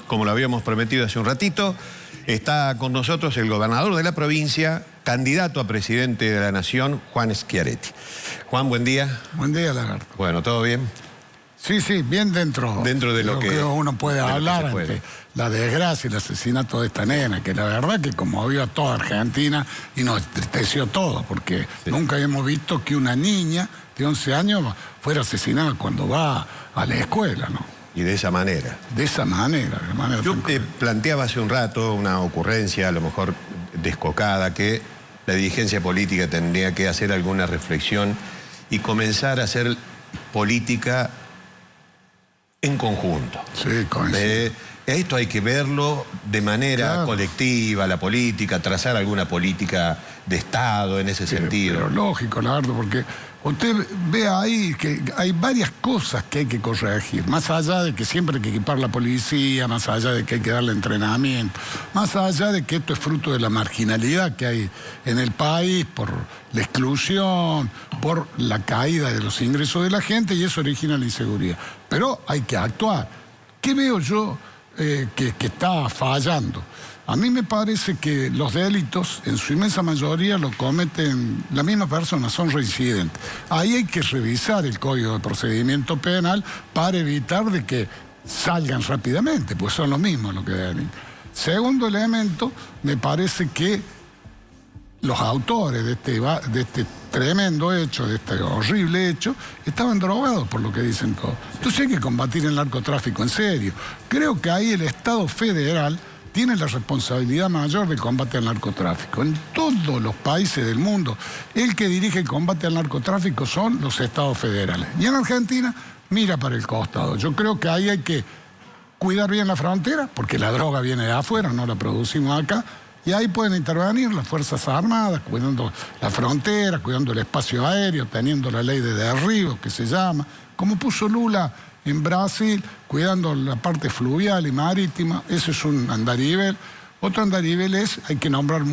como lo habíamos prometido hace un ratito, está con nosotros el gobernador de la provincia, candidato a presidente de la Nación, Juan Schiaretti. Juan, buen día. Buen día, Lagarto. Bueno, ¿todo bien? Sí, bien dentro de lo que uno puede hablar ante la desgracia y el asesinato de esta nena, que la verdad que conmovió a toda Argentina y nos entristeció todo, porque nunca habíamos visto que una niña de 11 años fuera asesinada cuando va a la escuela, ¿no? Y de esa manera. De esa manera. Yo te planteaba hace un rato una ocurrencia, a lo mejor descocada, que la dirigencia política tendría que hacer alguna reflexión y comenzar a hacer política en conjunto. Sí, coincido. Esto hay que verlo de manera colectiva, la política, trazar alguna política de Estado en ese sentido. Pero lógico, Lagarto, porque usted ve ahí que hay varias cosas que hay que corregir, más allá de que siempre hay que equipar la policía, más allá de que hay que darle entrenamiento, más allá de que esto es fruto de la marginalidad que hay en el país por la exclusión, por la caída de los ingresos de la gente, y eso origina la inseguridad. Pero hay que actuar. ¿Qué veo yo que está fallando? A mí me parece que los delitos, en su inmensa mayoría, lo cometen las mismas personas, son reincidentes. Ahí hay que revisar el Código de Procedimiento Penal para evitar de que salgan rápidamente, pues son los mismos los que deben. Segundo elemento, me parece que los autores de este tremendo hecho, de este horrible hecho, estaban drogados por lo que dicen todos. Entonces hay que combatir el narcotráfico en serio. Creo que ahí el Estado federal tiene la responsabilidad mayor del combate al narcotráfico. En todos los países del mundo, el que dirige el combate al narcotráfico son los estados federales. Y en Argentina, mira para el costado. Yo creo que ahí hay que cuidar bien la frontera, porque la droga viene de afuera, no la producimos acá, y ahí pueden intervenir las Fuerzas Armadas, cuidando la frontera, cuidando el espacio aéreo, teniendo la ley de derribo, que se llama, como puso Lula en Brasil, cuidando la parte fluvial y marítima. Eso es un andarivel. Otro andarivel es, hay que nombrar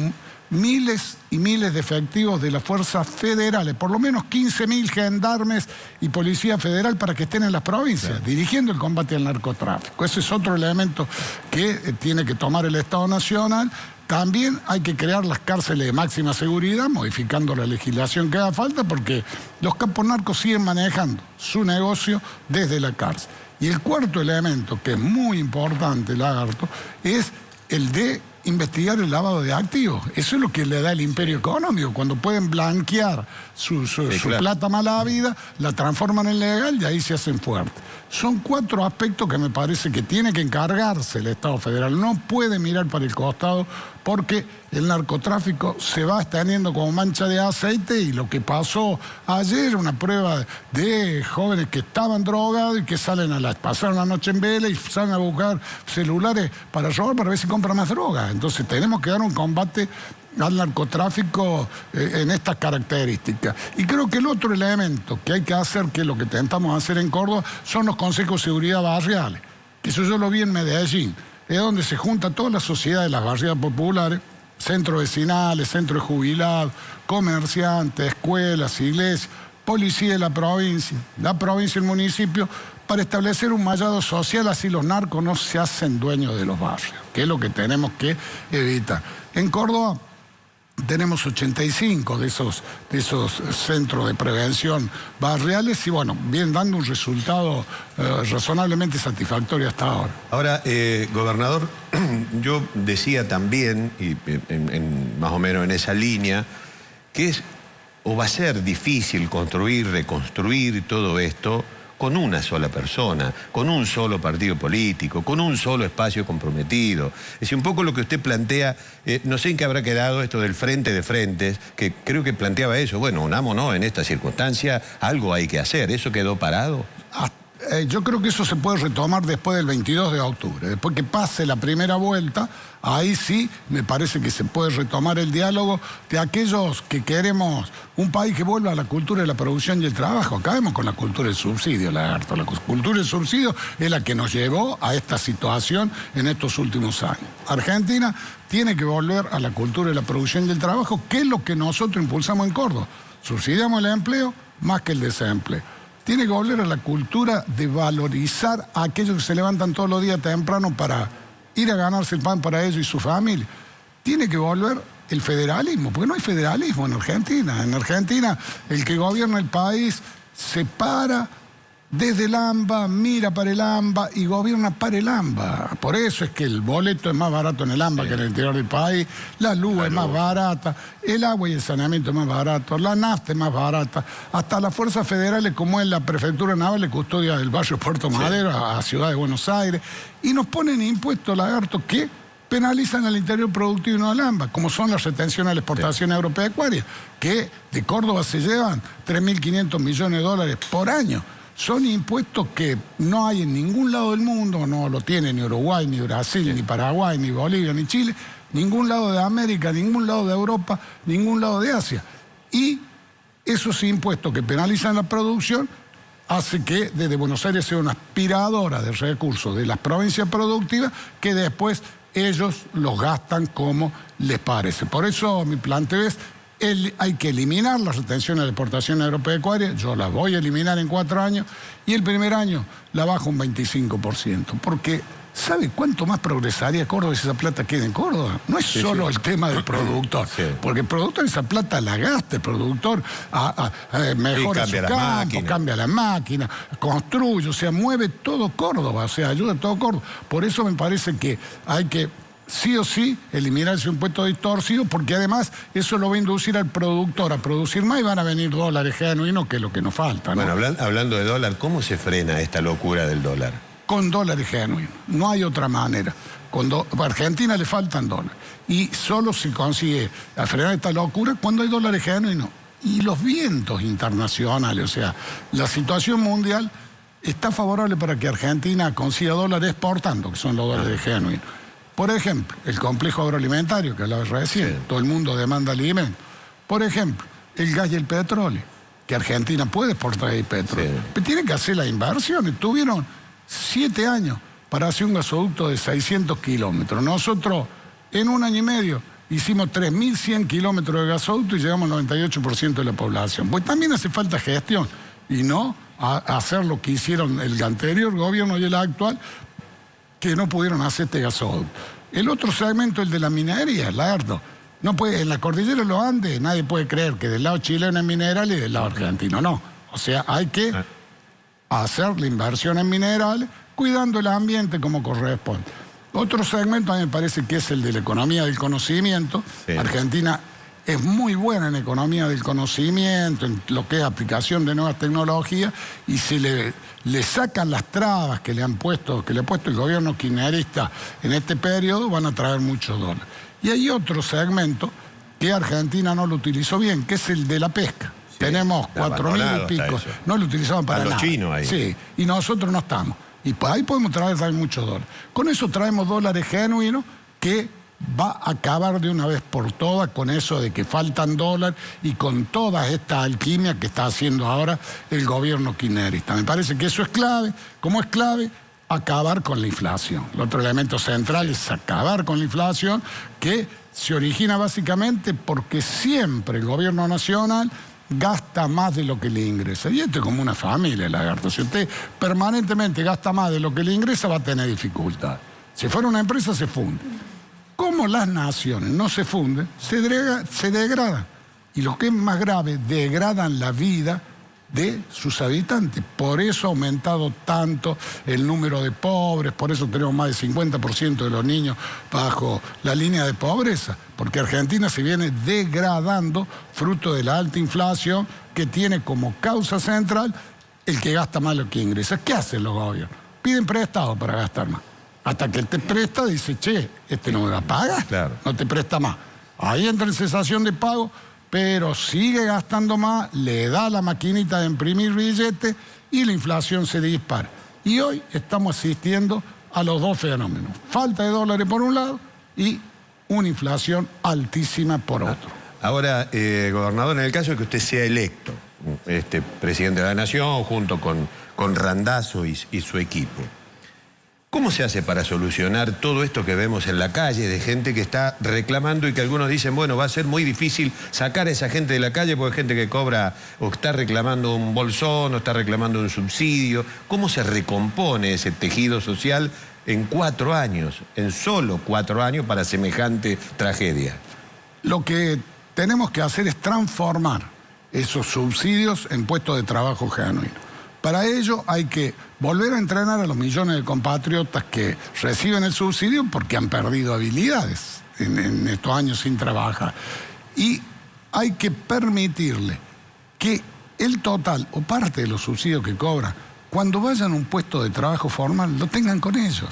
miles y miles de efectivos de las fuerzas federales, por lo menos 15.000 gendarmes y policía federal para que estén en las provincias, dirigiendo el combate al narcotráfico. Ese es otro elemento que tiene que tomar el Estado Nacional. También hay que crear las cárceles de máxima seguridad, modificando la legislación que haga falta, porque los capos narcos siguen manejando su negocio desde la cárcel. Y el cuarto elemento, que es muy importante, Lagarto, es el de investigar el lavado de activos. Eso es lo que le da el imperio económico. Cuando pueden blanquear su plata mala vida, la transforman en legal y ahí se hacen fuertes. Son 4 aspectos que me parece que tiene que encargarse el Estado federal. No puede mirar para el costado, porque el narcotráfico se va extendiendo como mancha de aceite, y lo que pasó ayer, una prueba de jóvenes que estaban drogados y que pasaron la noche en vela y salen a buscar celulares para robar, para ver si compran más droga. Entonces tenemos que dar un combate al narcotráfico en estas características. Y creo que el otro elemento que hay que hacer, que es lo que intentamos hacer en Córdoba, son los consejos de seguridad barriales. Eso yo lo vi en Medellín. Es donde se junta toda la sociedad de las barriadas populares, centros vecinales, centros de jubilados, comerciantes, escuelas, iglesias, policía de la provincia y el municipio, para establecer un mallado social, así los narcos no se hacen dueños de los barrios, que es lo que tenemos que evitar. En Córdoba tenemos 85 de esos centros de prevención barriales y, bueno, vienen dando un resultado razonablemente satisfactorio hasta ahora. Ahora, gobernador, yo decía también, y más o menos en esa línea, que es o va a ser difícil construir, reconstruir todo esto con una sola persona, con un solo partido político, con un solo espacio comprometido. Es decir, un poco lo que usted plantea, no sé en qué habrá quedado esto del frente de frentes, que creo que planteaba eso. Bueno, unámonos en esta circunstancia, algo hay que hacer. ¿Eso quedó parado? Yo creo que eso se puede retomar después del 22 de octubre. Después que pase la primera vuelta, ahí sí me parece que se puede retomar el diálogo de aquellos que queremos un país que vuelva a la cultura de la producción y el trabajo. Acabemos con la cultura del subsidio, Lagarto. La cultura del subsidio es la que nos llevó a esta situación en estos últimos años. Argentina tiene que volver a la cultura de la producción y el trabajo, que es lo que nosotros impulsamos en Córdoba. Subsidiamos el empleo más que el desempleo. Tiene que volver a la cultura de valorizar a aquellos que se levantan todos los días temprano para ir a ganarse el pan para ellos y su familia. Tiene que volver el federalismo, porque no hay federalismo en Argentina. En Argentina, el que gobierna el país se para desde el AMBA, mira para el AMBA y gobierna para el AMBA. Por eso es que el boleto es más barato en el AMBA que en el interior del país, la luz es más barata, el agua y el saneamiento es más barato, la nafta es más barata, hasta las fuerzas federales como es la Prefectura Naval le custodia del barrio Puerto Madero a Ciudad de Buenos Aires, y nos ponen impuestos, lagartos, que penalizan al interior productivo y no al AMBA, como son las retenciones a la exportación agropecuaria, que de Córdoba se llevan 3.500 millones de dólares por año. Son impuestos que no hay en ningún lado del mundo, no lo tiene ni Uruguay, ni Brasil, ni Paraguay, ni Bolivia, ni Chile, ningún lado de América, ningún lado de Europa, ningún lado de Asia. Y esos impuestos que penalizan la producción hace que desde Buenos Aires sea una aspiradora de recursos de las provincias productivas que después ellos los gastan como les parece. Por eso mi planteo es: hay que eliminar las retenciones de exportación agropecuaria, yo las voy a eliminar en 4 años, y el primer año la bajo un 25%, porque ¿sabe cuánto más progresaría Córdoba si esa plata queda en Córdoba? No es solo el tema del productor, porque el productor esa plata la gasta, el productor mejora su campo, cambia la máquina, construye, o sea, mueve todo Córdoba, o sea, ayuda a todo Córdoba. Por eso me parece que hay que sí o sí eliminar ese impuesto distorsivo, porque además eso lo va a inducir al productor a producir más y van a venir dólares genuinos, que es lo que nos falta, ¿no? Bueno, hablando de dólar, ¿cómo se frena esta locura del dólar? Con dólares genuinos, no hay otra manera. A Argentina le faltan dólares y solo se consigue frenar esta locura cuando hay dólares genuinos. Y los vientos internacionales, o sea, la situación mundial está favorable para que Argentina consiga dólares exportando, que son los dólares genuinos. Por ejemplo, el complejo agroalimentario que hablaba recién, todo el mundo demanda alimentos. Por ejemplo, el gas y el petróleo, que Argentina puede exportar el petróleo. Pero tiene que hacer las inversiones. Tuvieron 7 años para hacer un gasoducto de 600 kilómetros. Nosotros, en 1 año y medio, hicimos 3.100 kilómetros de gasoducto y llegamos al 98% de la población. Pues también hace falta gestión y no hacer lo que hicieron el anterior gobierno y el actual, que no pudieron hacer este gasoducto. El otro segmento, el de la minería, lagarto. No puede, en la cordillera de los Andes nadie puede creer que del lado chileno es mineral y del lado argentino no. O sea, hay que hacer la inversión en minerales, cuidando el ambiente como corresponde. Otro segmento a mí me parece que es el de la economía del conocimiento. Argentina es muy buena en economía del conocimiento, en lo que es aplicación de nuevas tecnologías, y si le sacan las trabas que le ha puesto el gobierno kirchnerista en este periodo, van a traer muchos dólares. Y hay otro segmento que Argentina no lo utilizó bien, que es el de la pesca. Tenemos 4.000 y pico, no lo utilizaban para nada. Los chinos ahí. Sí, y nosotros no estamos. Y ahí podemos traer también muchos dólares. Con eso traemos dólares genuinos que va a acabar de una vez por todas con eso de que faltan dólares y con toda esta alquimia que está haciendo ahora el gobierno kirchnerista. Me parece que eso es clave. ¿Cómo es clave? Acabar con la inflación. El otro elemento central es acabar con la inflación, que se origina básicamente porque siempre el gobierno nacional gasta más de lo que le ingresa. Y esto es como una familia, lagarto. Si usted permanentemente gasta más de lo que le ingresa, va a tener dificultad. Si fuera una empresa, se funde. Como las naciones no se funden, se degradan. Y lo que es más grave, degradan la vida de sus habitantes. Por eso ha aumentado tanto el número de pobres, por eso tenemos más del 50% de los niños bajo la línea de pobreza, porque Argentina se viene degradando fruto de la alta inflación que tiene como causa central el que gasta más lo que ingresa. ¿Qué hacen los gobiernos? Piden prestado para gastar más. Hasta que él te presta, dice, che, este no me va a pagar, no te presta más. Ahí entra en cesación de pago, pero sigue gastando más, le da la maquinita de imprimir billetes y la inflación se dispara. Y hoy estamos asistiendo a los dos fenómenos. Falta de dólares por un lado y una inflación altísima por otro. Ahora, gobernador, en el caso de que usted sea electo, presidente de la Nación, junto con Randazzo y su equipo, ¿cómo se hace para solucionar todo esto que vemos en la calle de gente que está reclamando y que algunos dicen, bueno, va a ser muy difícil sacar a esa gente de la calle porque hay gente que cobra o está reclamando un bolsón o está reclamando un subsidio? ¿Cómo se recompone ese tejido social en 4 años, en solo 4 años para semejante tragedia. Lo que tenemos que hacer es transformar esos subsidios en puestos de trabajo genuinos. Para ello hay que volver a entrenar a los millones de compatriotas que reciben el subsidio porque han perdido habilidades en estos años sin trabajar. Y hay que permitirle que el total o parte de los subsidios que cobran, cuando vayan a un puesto de trabajo formal, lo tengan con ellos,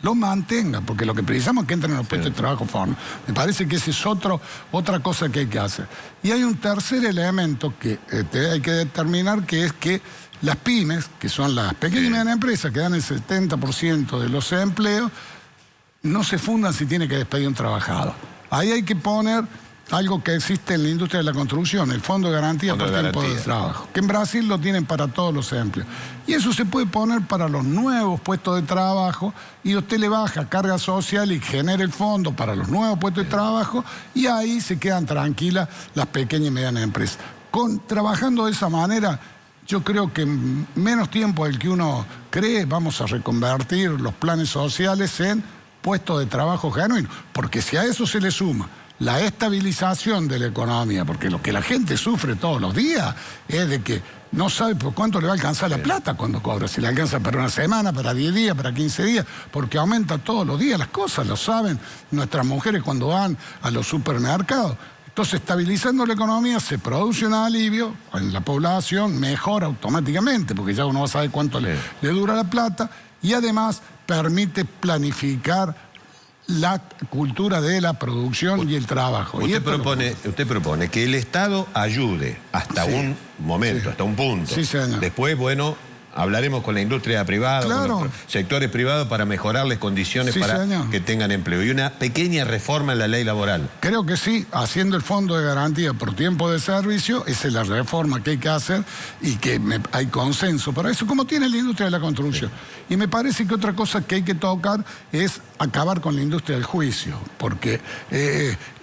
lo mantengan, porque lo que precisamos es que entren en los puestos de trabajo formal. Me parece que esa es otra cosa que hay que hacer. Y hay un tercer elemento que hay que determinar, que es que las pymes, que son las pequeñas y medianas empresas, que dan el 70% de los empleos, no se fundan si tiene que despedir un trabajador. Ahí hay que poner algo que existe en la industria de la construcción, el Fondo de Garantía por Tiempo de Trabajo, que en Brasil lo tienen para todos los empleos. Y eso se puede poner para los nuevos puestos de trabajo, y usted le baja carga social y genera el fondo para los nuevos puestos de trabajo, y ahí se quedan tranquilas las pequeñas y medianas empresas. Trabajando de esa manera, yo creo que en menos tiempo del que uno cree vamos a reconvertir los planes sociales en puestos de trabajo genuinos, porque si a eso se le suma la estabilización de la economía, porque lo que la gente sufre todos los días es de que no sabe por cuánto le va a alcanzar la plata cuando cobra, si le alcanza para una semana, para 10 días, para 15 días, porque aumenta todos los días las cosas, lo saben nuestras mujeres cuando van a los supermercados. Entonces, estabilizando la economía, se produce un alivio en la población, mejora automáticamente, porque ya uno va a saber cuánto le dura la plata, y además permite planificar la cultura de la producción y el trabajo. Usted propone que el Estado ayude hasta un momento, hasta un punto. Sí, señor. Después, bueno, hablaremos con la industria privada, claro, con los sectores privados para mejorarles condiciones para que tengan empleo. Y una pequeña reforma en la ley laboral. Creo que sí, haciendo el Fondo de Garantía por Tiempo de Servicio, esa es la reforma que hay que hacer y que hay consenso para eso, como tiene la industria de la construcción. Sí. Y me parece que otra cosa que hay que tocar es acabar con la industria del juicio, porque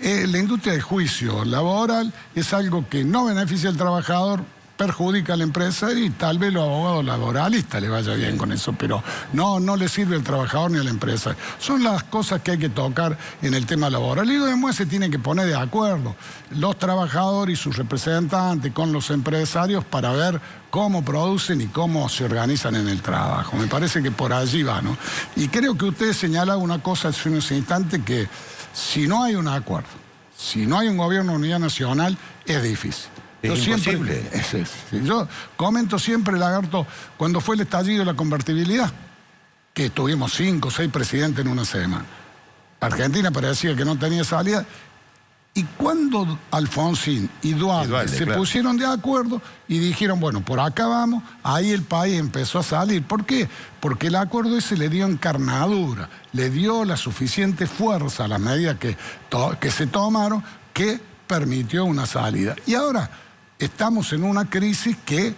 la industria del juicio laboral es algo que no beneficia al trabajador, perjudica a la empresa, y tal vez los abogados laboralistas le vaya bien con eso, pero no le sirve al trabajador ni a la empresa. Son las cosas que hay que tocar en el tema laboral. Y lo demás se tienen que poner de acuerdo los trabajadores y sus representantes con los empresarios para ver cómo producen y cómo se organizan en el trabajo. Me parece que por allí va, ¿no? Y creo que usted señala una cosa hace unos instantes, que si no hay un acuerdo, si no hay un gobierno de unidad nacional, es difícil. Yo comento siempre, Lagarto, cuando fue el estallido de la convertibilidad, que tuvimos 5 o 6 presidentes en una semana. Argentina parecía que no tenía salida. Y cuando Alfonsín y Dualde se pusieron de acuerdo y dijeron, bueno, por acá vamos, ahí el país empezó a salir. ¿Por qué? Porque el acuerdo ese le dio encarnadura, le dio la suficiente fuerza a las medidas que se tomaron, que permitió una salida. Y ahora estamos en una crisis que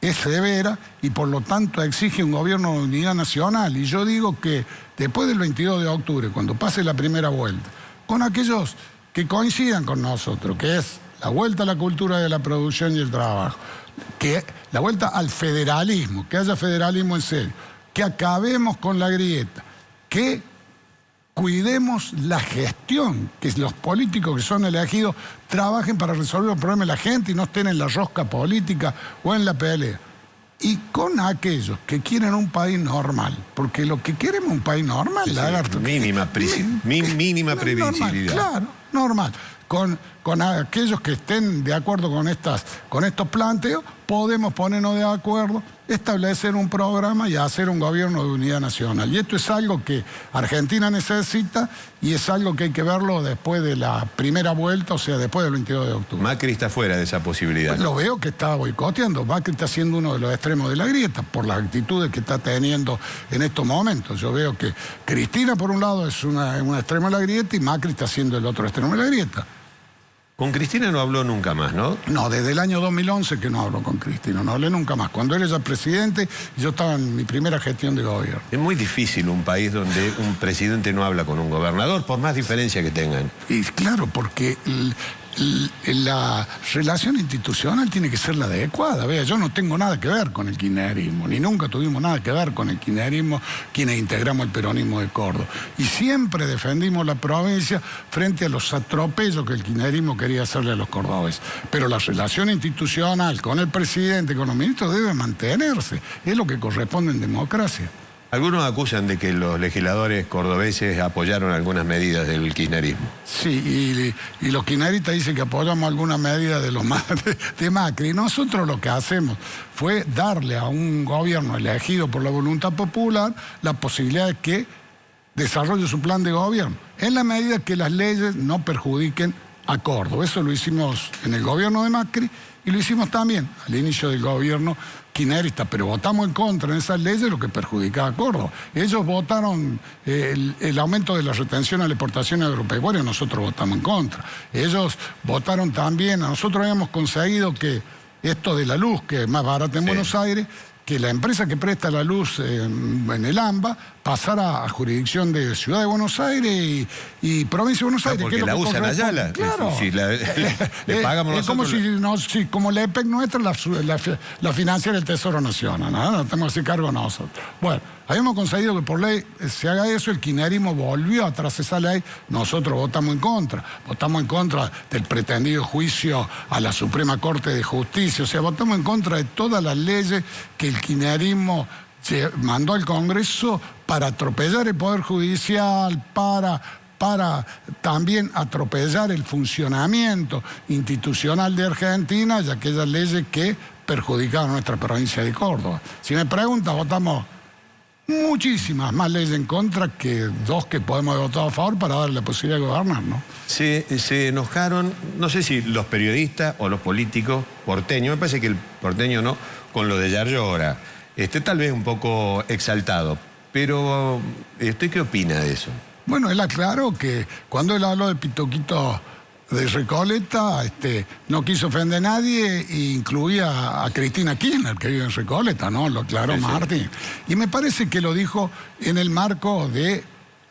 es severa y por lo tanto exige un gobierno de unidad nacional. Y yo digo que después del 22 de octubre, cuando pase la primera vuelta, con aquellos que coincidan con nosotros, que es la vuelta a la cultura de la producción y el trabajo, que la vuelta al federalismo, que haya federalismo en serio, que acabemos con la grieta, que cuidemos la gestión, que los políticos que son elegidos trabajen para resolver los problemas de la gente y no estén en la rosca política o en la pelea. Y con aquellos que quieren un país normal, porque lo que queremos es un país normal, Lagarto. Mínima previsibilidad. Claro, normal. Con aquellos que estén de acuerdo con estos planteos, podemos ponernos de acuerdo, establecer un programa y hacer un gobierno de unidad nacional. Y esto es algo que Argentina necesita y es algo que hay que verlo después de la primera vuelta, o sea, después del 22 de octubre. Macri está fuera de esa posibilidad. Pues lo veo que está boicoteando. Macri está siendo uno de los extremos de la grieta por las actitudes que está teniendo en estos momentos. Yo veo que Cristina, por un lado, es un extremo de la grieta y Macri está siendo el otro extremo de la grieta. Con Cristina no habló nunca más, ¿no? No, desde el año 2011 que no hablo con Cristina, no hablé nunca más. Cuando él era presidente, yo estaba en mi primera gestión de gobierno. Es muy difícil un país donde un presidente no habla con un gobernador, por más diferencia que tengan. Y claro, porque la relación institucional tiene que ser la adecuada. Vea, yo no tengo nada que ver con el kirchnerismo, ni nunca tuvimos nada que ver con el kirchnerismo quienes integramos el peronismo de Córdoba. Y siempre defendimos la provincia frente a los atropellos que el kirchnerismo quería hacerle a los cordobeses. Pero la relación institucional con el presidente, con los ministros, debe mantenerse. Es lo que corresponde en democracia. Algunos acusan de que los legisladores cordobeses apoyaron algunas medidas del kirchnerismo. Sí, y los kirchneristas dicen que apoyamos algunas medidas de Macri. Nosotros lo que hacemos fue darle a un gobierno elegido por la voluntad popular la posibilidad de que desarrolle su plan de gobierno, en la medida que las leyes no perjudiquen a Córdoba. Eso lo hicimos en el gobierno de Macri y lo hicimos también al inicio del gobierno kirchnerista, pero votamos en contra en esas leyes lo que perjudicaba a Córdoba. Ellos votaron el aumento de la retención a la exportación agropecuaria, nosotros votamos en contra. Ellos votaron también, nosotros habíamos conseguido que esto de la luz, que es más barata en Buenos Aires, que la empresa que presta la luz en el AMBA pasara a jurisdicción de Ciudad de Buenos Aires y Provincia de Buenos Aires. Porque la usan allá, claro. Le pagamos es nosotros. Como la EPEC nuestra la financia el Tesoro Nacional, ¿no? Nos tenemos que hacer cargo nosotros. Bueno, habíamos conseguido que por ley se haga eso, el kirchnerismo volvió atrás de esa ley, nosotros votamos en contra del pretendido juicio a la Suprema Corte de Justicia, o sea, votamos en contra de todas las leyes que el kirchnerismo se mandó al Congreso para atropellar el Poder Judicial, para también atropellar el funcionamiento institucional de Argentina y aquellas leyes que perjudicaban a nuestra provincia de Córdoba. Si me preguntas, votamos muchísimas más leyes en contra que dos que podemos haber votado a favor para darle la posibilidad de gobernar, ¿no? Se enojaron, no sé si los periodistas o los políticos porteños, me parece que el porteño no, con lo de Yarlora. Tal vez un poco exaltado, pero ¿usted qué opina de eso? Bueno, él aclaró que cuando él habló de Pitoquito de Recoleta, no quiso ofender a nadie e incluía a Cristina Kirchner, que vive en Recoleta, ¿no? Lo aclaró Martín. Y me parece que lo dijo en el marco de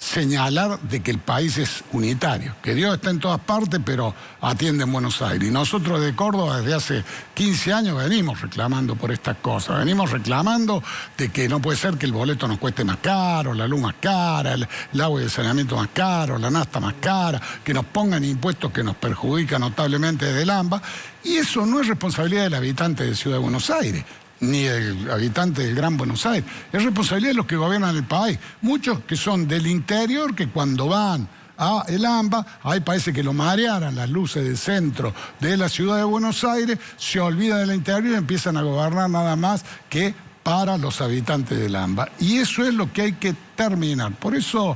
señalar de que el país es unitario, que Dios está en todas partes, pero atiende en Buenos Aires. Y nosotros de Córdoba desde hace 15 años venimos reclamando por estas cosas, venimos reclamando de que no puede ser que el boleto nos cueste más caro, la luz más cara, el agua y el saneamiento más caro, la nafta más cara, que nos pongan impuestos que nos perjudican notablemente desde el AMBA, y eso no es responsabilidad del habitante de Ciudad de Buenos Aires, ni el habitante del Gran Buenos Aires. Es responsabilidad de los que gobiernan el país. Muchos que son del interior, que cuando van a el AMBA, ahí parece que lo marearan las luces del centro de la Ciudad de Buenos Aires, se olvidan del interior y empiezan a gobernar nada más que para los habitantes del AMBA. Y eso es lo que hay que terminar. Por eso,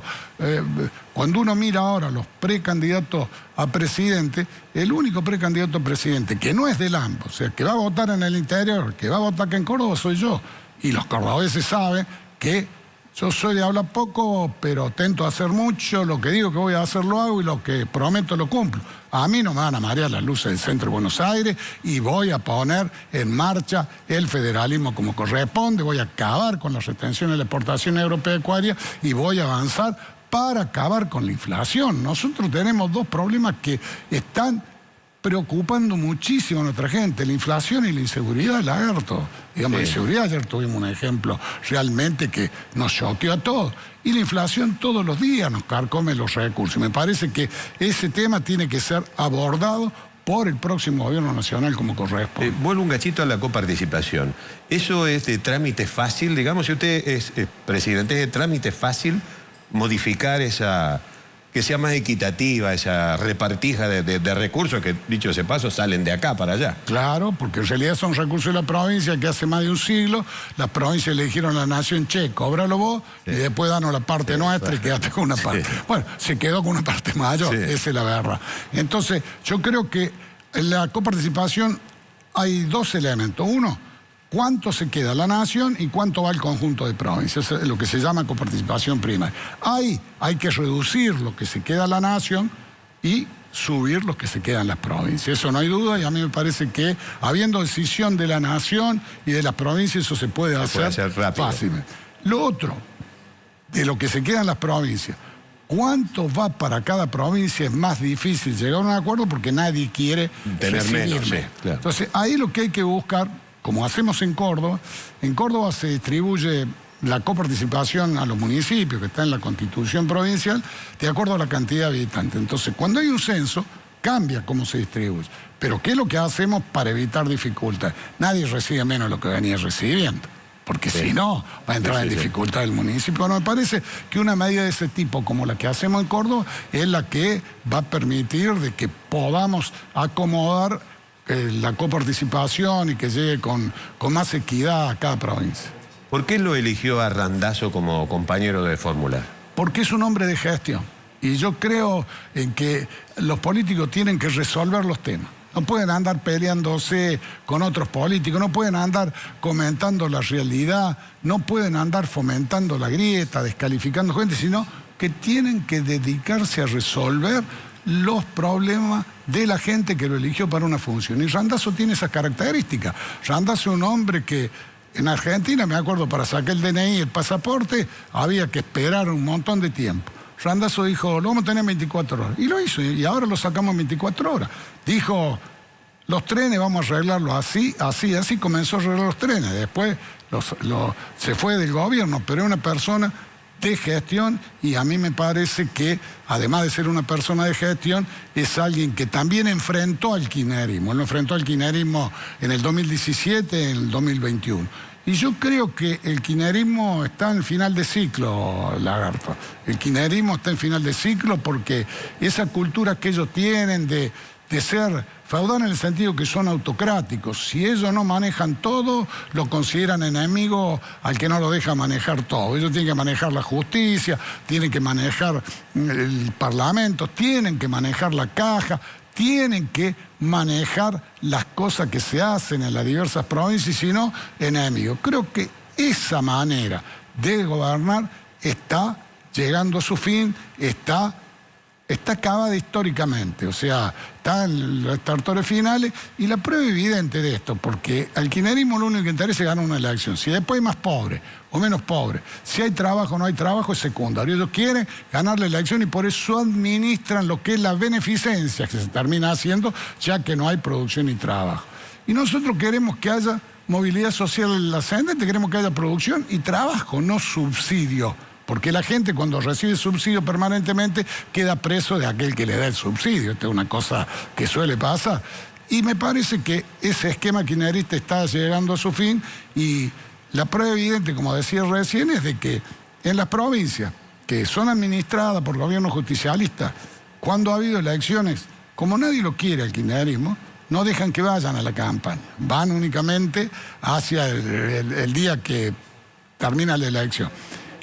cuando uno mira ahora los precandidatos a presidente, el único precandidato a presidente que no es del AMBA, o sea, que va a votar en el interior, que va a votar acá en Córdoba, soy yo. Y los cordobeses saben que yo soy de hablar poco, pero tento a hacer mucho. Lo que digo que voy a hacer lo hago y lo que prometo lo cumplo. A mí no me van a marear las luces del centro de Buenos Aires y voy a poner en marcha el federalismo como corresponde. Voy a acabar con la retención de la exportación agropecuaria y voy a avanzar para acabar con la inflación. Nosotros tenemos dos problemas que están preocupando muchísimo a nuestra gente, la inflación y la inseguridad, Lagarto. Digamos, la inseguridad, ayer tuvimos un ejemplo realmente que nos choqueó a todos. Y la inflación todos los días nos carcome los recursos. Me parece que ese tema tiene que ser abordado por el próximo gobierno nacional como corresponde. Vuelvo un gachito a la coparticipación. ¿Eso es de trámite fácil? Digamos, si usted es presidente, ¿es de trámite fácil modificar esa, que sea más equitativa, esa repartija de recursos que, dicho ese paso, salen de acá para allá? Claro, porque en realidad son recursos de la provincia que hace más de un siglo las provincias le dijeron a la nación, che, cóbralo vos y después danos la parte nuestra y quédate con una parte. Bueno, se quedó con una parte mayor, esa es la verdad. Entonces, yo creo que en la coparticipación hay dos elementos. Uno, cuánto se queda la nación y cuánto va el conjunto de provincias, es lo que se llama coparticipación primaria. Ahí hay que reducir lo que se queda la nación y subir lo que se queda en las provincias. Eso no hay duda y a mí me parece que habiendo decisión de la nación y de las provincias eso se puede hacer rápido. Fácilmente. Lo otro, de lo que se queda en las provincias, cuánto va para cada provincia es más difícil llegar a un acuerdo porque nadie quiere tener menos, sí, claro. Entonces, ahí lo que hay que buscar, como hacemos en Córdoba se distribuye la coparticipación a los municipios, que está en la Constitución provincial, de acuerdo a la cantidad de habitantes. Entonces, cuando hay un censo, cambia cómo se distribuye. Pero ¿qué es lo que hacemos para evitar dificultades? Nadie recibe menos de lo que venía recibiendo, porque si no, va a entrar en dificultad el municipio. Bueno, me parece que una medida de ese tipo, como la que hacemos en Córdoba, es la que va a permitir de que podamos acomodar la coparticipación y que llegue con más equidad a cada provincia. ¿Por qué lo eligió a Randazzo como compañero de fórmula? Porque es un hombre de gestión. Y yo creo en que los políticos tienen que resolver los temas. No pueden andar peleándose con otros políticos, no pueden andar comentando la realidad, no pueden andar fomentando la grieta, descalificando gente, sino que tienen que dedicarse a resolver los problemas de la gente que lo eligió para una función. Y Randazzo tiene esas características. Randazzo es un hombre que en Argentina, me acuerdo, para sacar el DNI y el pasaporte, había que esperar un montón de tiempo. Randazzo dijo, lo vamos a tener en 24 horas. Y lo hizo, y ahora lo sacamos en 24 horas. Dijo, los trenes vamos a arreglarlos así, comenzó a arreglar los trenes. Después se fue del gobierno, pero es una persona de gestión y a mí me parece que, además de ser una persona de gestión, es alguien que también enfrentó al kirchnerismo. Él lo enfrentó al kirchnerismo en el 2017, en el 2021. Y yo creo que el kirchnerismo está en final de ciclo, Lagarto. El kirchnerismo está en final de ciclo porque esa cultura que ellos tienen de ser feudal en el sentido que son autocráticos. Si ellos no manejan todo, lo consideran enemigo al que no lo deja manejar todo. Ellos tienen que manejar la justicia, tienen que manejar el parlamento, tienen que manejar la caja, tienen que manejar las cosas que se hacen en las diversas provincias, y si no, enemigos. Creo que esa manera de gobernar está llegando a su fin, está acabada históricamente, o sea, está en los estertores finales, y la prueba evidente de esto, porque al kirchnerismo lo único que interesa es ganar una elección. Si después hay más pobres o menos pobres, si hay trabajo o no hay trabajo, es secundario. Ellos quieren ganar la elección y por eso administran lo que es la beneficencia que se termina haciendo, ya que no hay producción ni trabajo. Y nosotros queremos que haya movilidad social ascendente, queremos que haya producción y trabajo, no subsidio. Porque la gente cuando recibe subsidio permanentemente queda preso de aquel que le da el subsidio. Esta es una cosa que suele pasar. Y me parece que ese esquema kirchnerista está llegando a su fin y la prueba evidente, como decía recién, es de que en las provincias que son administradas por gobiernos justicialistas, cuando ha habido elecciones, como nadie lo quiere al kirchnerismo, no dejan que vayan a la campaña. Van únicamente hacia el día que termina la elección.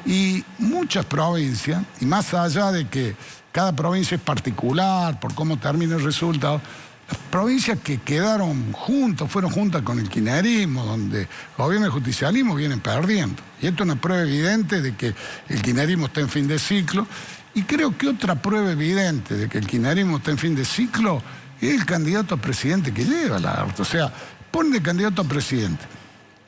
Y muchas provincias, y más allá de que cada provincia es particular por cómo termina el resultado, las provincias que quedaron juntas, fueron juntas con el kirchnerismo, donde el gobierno y el justicialismo vienen perdiendo. Y esto es una prueba evidente de que el kirchnerismo está en fin de ciclo. Y creo que otra prueba evidente de que el kirchnerismo está en fin de ciclo es el candidato a presidente que lleva Lagarto. O sea, pone de candidato a presidente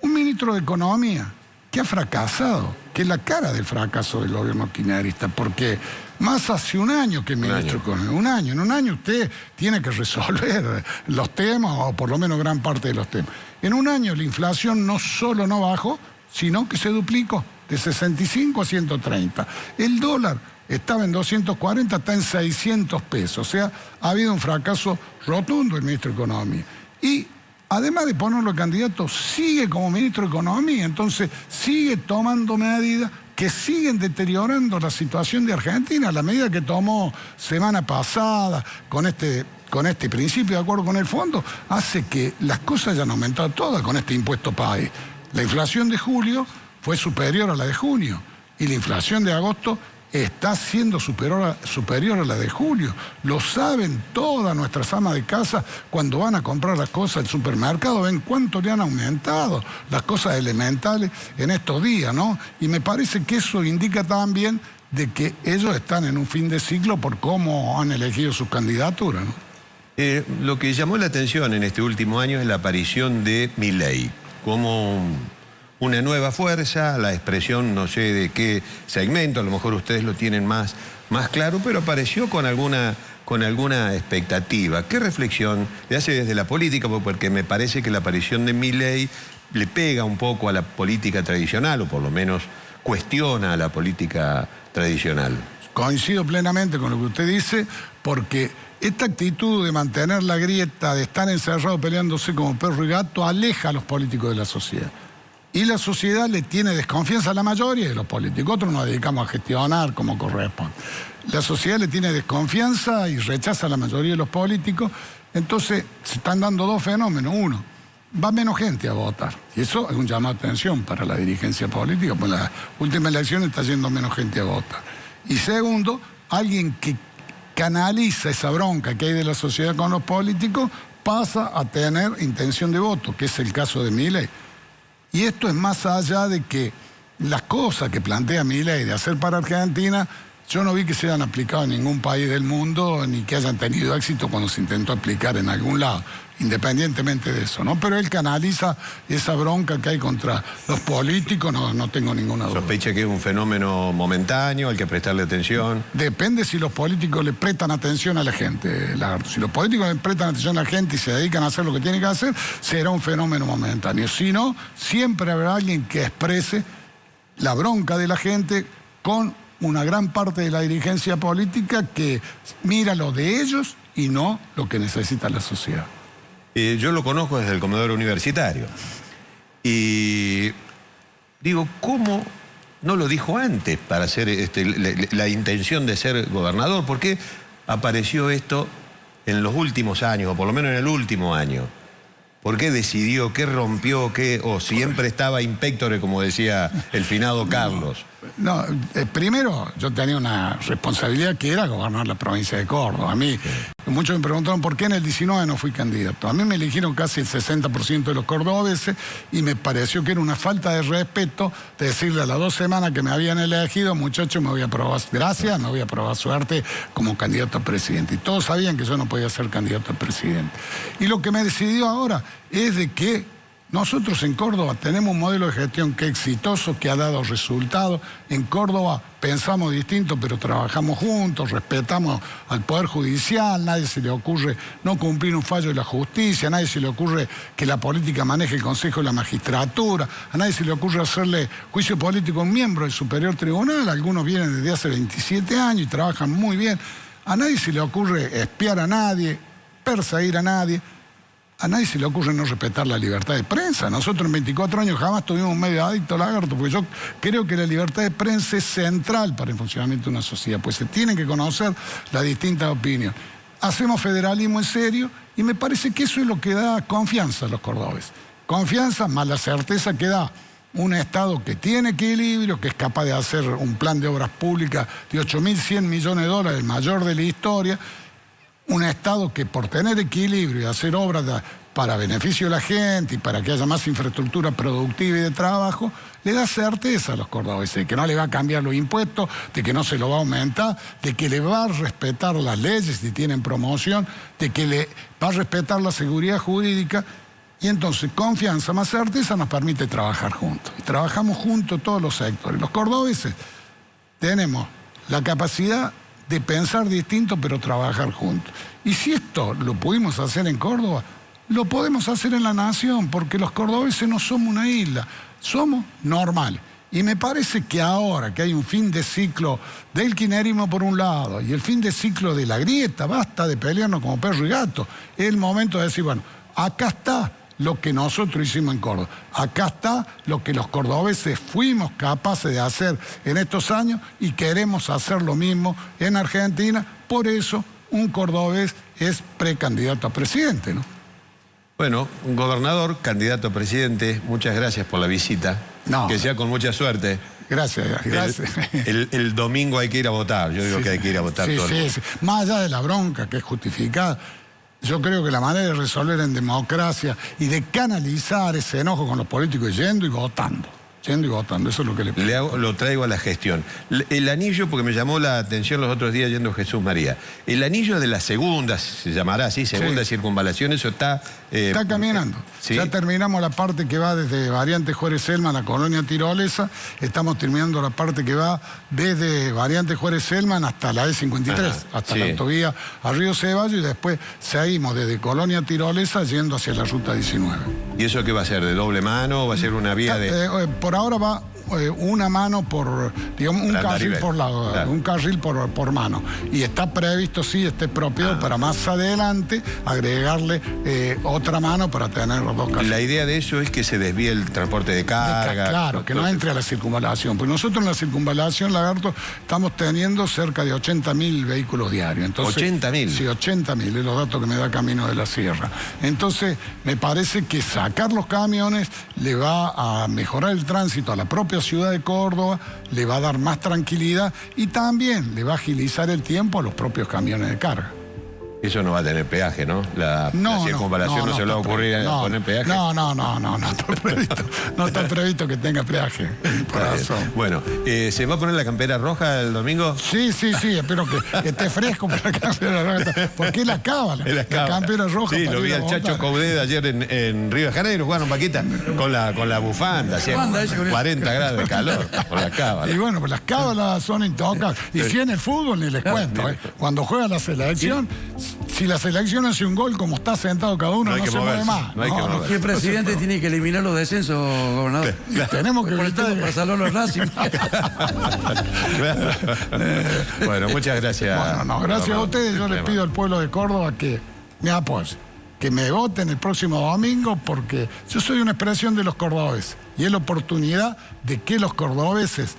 un ministro de Economía que ha fracasado, que es la cara del fracaso del gobierno kirchnerista, porque más hace un año que ministro con un año. En un año usted tiene que resolver los temas, o por lo menos gran parte de los temas. En un año la inflación no solo no bajó, sino que se duplicó, de 65 a 130. El dólar estaba en 240, está en 600 pesos. O sea, ha habido un fracaso rotundo del ministro de Economía. Y además de ponerlo candidato, sigue como ministro de Economía, entonces sigue tomando medidas que siguen deteriorando la situación de Argentina. La medida que tomó semana pasada con este principio de acuerdo con el fondo, hace que las cosas hayan aumentado todas con este impuesto país. La inflación de julio fue superior a la de junio y la inflación de agosto está siendo superior a la de julio. Lo saben todas nuestras amas de casa cuando van a comprar las cosas al supermercado, ven cuánto le han aumentado las cosas elementales en estos días, ¿no? Y me parece que eso indica también de que ellos están en un fin de ciclo por cómo han elegido sus candidaturas, ¿no? Lo que llamó la atención en este último año es la aparición de Milei como una nueva fuerza, la expresión no sé de qué segmento, a lo mejor ustedes lo tienen más más claro, pero apareció con alguna expectativa. ¿Qué reflexión le hace desde la política? Porque me parece que la aparición de Milei le pega un poco a la política tradicional, o por lo menos cuestiona a la política tradicional. Coincido plenamente con lo que usted dice, porque esta actitud de mantener la grieta, de estar encerrado peleándose como perro y gato, aleja a los políticos de la sociedad. Y la sociedad le tiene desconfianza a la mayoría de los políticos. Otros nos dedicamos a gestionar como corresponde. La sociedad le tiene desconfianza y rechaza a la mayoría de los políticos. Entonces se están dando dos fenómenos. Uno, va menos gente a votar. Y eso es un llamado de atención para la dirigencia política, pues en la última elección está yendo menos gente a votar. Y segundo, alguien que canaliza esa bronca que hay de la sociedad con los políticos pasa a tener intención de voto, que es el caso de Milei. Y esto es más allá de que las cosas que plantea Milei de hacer para Argentina, yo no vi que se hayan aplicado en ningún país del mundo, ni que hayan tenido éxito cuando se intentó aplicar en algún lado, independientemente de eso, ¿no? Pero él canaliza esa bronca que hay contra los políticos, no tengo ninguna duda. ¿Sospecha que es un fenómeno momentáneo, al que prestarle atención? Depende si los políticos le prestan atención a la gente, Lagarto. Si los políticos le prestan atención a la gente y se dedican a hacer lo que tienen que hacer, será un fenómeno momentáneo. Si no, siempre habrá alguien que exprese la bronca de la gente con una gran parte de la dirigencia política que mira lo de ellos y no lo que necesita la sociedad. Yo lo conozco desde el comedor universitario. Y digo, ¿cómo no lo dijo antes para hacer la intención de ser gobernador? ¿Por qué apareció esto en los últimos años, o por lo menos en el último año? ¿Por qué decidió? ¿Qué rompió? ¿O siempre estaba impectore, como decía el finado Carlos? No, primero yo tenía una responsabilidad que era gobernar la provincia de Córdoba. A mí, muchos me preguntaron por qué en el 19 no fui candidato. A mí me eligieron casi el 60% de los cordobeses y me pareció que era una falta de respeto de decirle a las 2 semanas que me habían elegido, muchachos, me voy a probar, gracias, me voy a probar suerte como candidato a presidente. Y todos sabían que yo no podía ser candidato a presidente. Y lo que me decidió ahora es de que nosotros en Córdoba tenemos un modelo de gestión que es exitoso, que ha dado resultados. En Córdoba pensamos distinto, pero trabajamos juntos, respetamos al Poder Judicial, nadie se le ocurre no cumplir un fallo de la justicia, a nadie se le ocurre que la política maneje el Consejo de la Magistratura, a nadie se le ocurre hacerle juicio político a un miembro del Superior Tribunal, algunos vienen desde hace 27 años y trabajan muy bien. A nadie se le ocurre espiar a nadie, perseguir a nadie. A nadie se le ocurre no respetar la libertad de prensa. Nosotros en 24 años jamás tuvimos un medio adicto, Lagarto, porque yo creo que la libertad de prensa es central para el funcionamiento de una sociedad, pues se tienen que conocer las distintas opiniones. Hacemos federalismo en serio y me parece que eso es lo que da confianza a los cordobeses. Confianza más la certeza que da un Estado que tiene equilibrio, que es capaz de hacer un plan de obras públicas de 8.100 millones de dólares, el mayor de la historia. Un Estado que por tener equilibrio y hacer obras para beneficio de la gente y para que haya más infraestructura productiva y de trabajo, le da certeza a los cordobeses de que no le va a cambiar los impuestos, de que no se lo va a aumentar, de que le va a respetar las leyes si tienen promoción, de que le va a respetar la seguridad jurídica. Y entonces confianza más certeza nos permite trabajar juntos. Y trabajamos juntos todos los sectores. Los cordobeses tenemos la capacidad de pensar distinto pero trabajar juntos. Y si esto lo pudimos hacer en Córdoba, lo podemos hacer en la nación, porque los cordobeses no somos una isla, somos normales. Y me parece que ahora que hay un fin de ciclo del kirchnerismo por un lado y el fin de ciclo de la grieta, basta de pelearnos como perro y gato, es el momento de decir, bueno, acá está lo que nosotros hicimos en Córdoba. Acá está lo que los cordobeses fuimos capaces de hacer en estos años y queremos hacer lo mismo en Argentina. Por eso un cordobés es precandidato a presidente, ¿no? Bueno, un gobernador, candidato a presidente, muchas gracias por la visita. No. Que sea con mucha suerte. Gracias. El domingo hay que ir a votar. Yo digo que hay que ir a votar todo. Sí. Más allá de la bronca que es justificada, yo creo que la manera de resolver en democracia y de canalizar ese enojo con los políticos es yendo y votando. yendo y votando. Eso es lo que le pido. Lo traigo a la gestión. El anillo, porque me llamó la atención los otros días yendo a Jesús María. El anillo de la segunda, se llamará así, segunda circunvalación, eso está... está caminando. ¿Sí? Ya terminamos la parte que va desde Variante Juárez Selman a la Colonia Tirolesa. Estamos terminando la parte que va desde Variante Juárez Selman hasta la E53, hasta la autovía a Río Ceballos, y después seguimos desde Colonia Tirolesa yendo hacia la ruta 19. ¿Y eso qué va a ser? ¿De doble mano o va a ser una vía de...? Por ahora va una mano por, digamos, un carril por lado, claro. Un carril por mano. Y está previsto, sí, propio para más adelante agregarle otra mano para tener los dos carriles. La idea de eso es que se desvíe el transporte de carga. Claro, que no entre a la circunvalación. Porque nosotros en la circunvalación, Lagarto, estamos teniendo cerca de 80.000 vehículos diarios. Entonces, ¿80.000? Sí, 80.000, es los datos que me da Camino de la Sierra. Entonces, me parece que sacar los camiones le va a mejorar el tránsito a la propia ciudad de Córdoba, le va a dar más tranquilidad y también le va a agilizar el tiempo a los propios camiones de carga. Eso no va a tener peaje, ¿no? La circunvalación no se le va a ocurrir poner peaje. No está previsto. No está previsto que tenga peaje. Bueno, ¿se va a poner la campera roja el domingo? Sí, espero que esté fresco para la campera roja. Porque es la cábala. La campera roja. Sí, lo vi al Chacho Coudet ayer en Río de Janeiro, jugaron Paquita, con la bufanda, 40 grados de calor, por la cábala. Y bueno, pues las cábalas son intocables. Y si en el fútbol ni les cuento, Cuando juega la selección... Si la selección hace un gol, como está sentado cada uno, no se mueve más. Y el presidente tiene que eliminar los descensos, gobernador. Tenemos que evitar para salvar los Racing. Bueno, muchas gracias. Bueno, gracias a ustedes. Yo les pido al pueblo de Córdoba que me apoye, que me voten el próximo domingo, porque yo soy una expresión de los cordobeses. Y es la oportunidad de que los cordobeses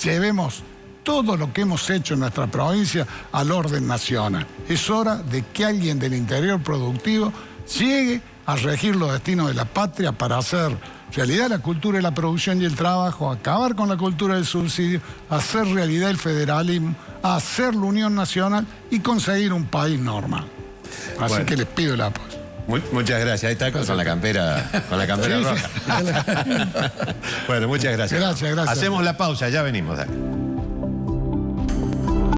llevemos todo lo que hemos hecho en nuestra provincia al orden nacional. Es hora de que alguien del interior productivo llegue a regir los destinos de la patria para hacer realidad la cultura de la producción y el trabajo, acabar con la cultura del subsidio, hacer realidad el federalismo, hacer la unión nacional y conseguir un país normal. Así que les pido el apoyo. Muchas gracias. Ahí está con la campera roja. Bueno, muchas gracias. Gracias. Hacemos la pausa, ya venimos. Dale.